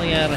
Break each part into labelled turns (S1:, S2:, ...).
S1: nangyari?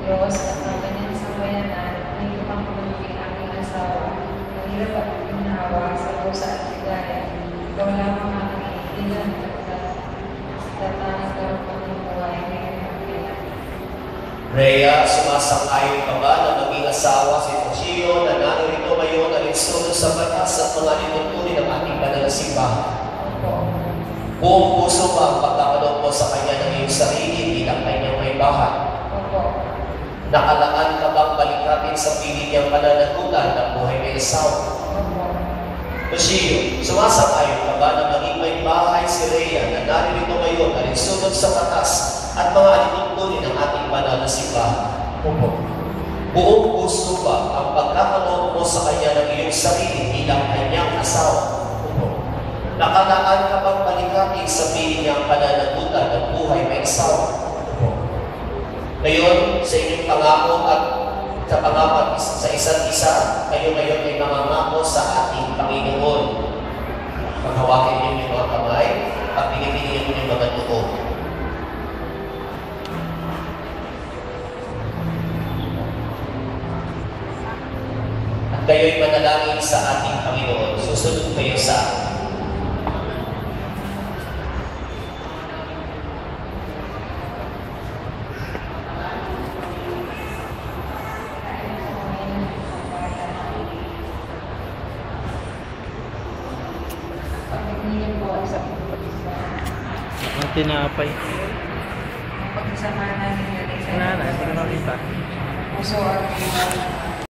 S2: Diyos at ang kanyang sambayanan ay ipangpagulong aking asawa, mahirap at ginawa sa pusa at ligaya. Ikaw lamang ang iniilan at tatanggap ko ng buhay ngayon at kailan.
S3: Rhea, sumasang-ayon ka ba na maging asawa si Toshio na narito ngayon ang instrumento sa batas at mga lituntunin ng ating banal na simbahan?
S2: Opo.
S3: Buong puso ba ang pagkakaloob mo sa kanya ng iyong sarili bilang kanyang may bahay?
S2: Opo.
S3: Nakalaan ka bang balikatin sa piling niyang pananagutan ng buhay may asawa?
S2: Opo.
S3: Toshio, sumasang-ayon ka ba na maging may bahay si Rhea na narito ngayon ang instrumento sa batas at mga lituntunin ng ating banal na simbahan?
S1: Opo.
S3: Buong puso ba ang pagkakaloob mo sa kanya ng iyong sarili bilang kanyang asawa?
S1: Opo.
S3: Nakalaan ka bang balikatin sa piling niyang pananagutan ng buhay may asawa?
S1: Opo.
S3: Ngayon, sa inyong pangako at sa pangapat sa isa't isa, kayo ngayon ay mamangako sa ating Panginoon. Paghawakin niyo yung mga kamay at pinipiliin niyo yung mga tuko. At kayo'y manalangin sa ating Panginoon. Susunod kayo sa akin.
S2: Pagpagniyan po sa
S1: Ang tinapay.
S2: pagsasama namin natin sa
S1: Wala na, hindi ko nakita.
S2: puso at buhay.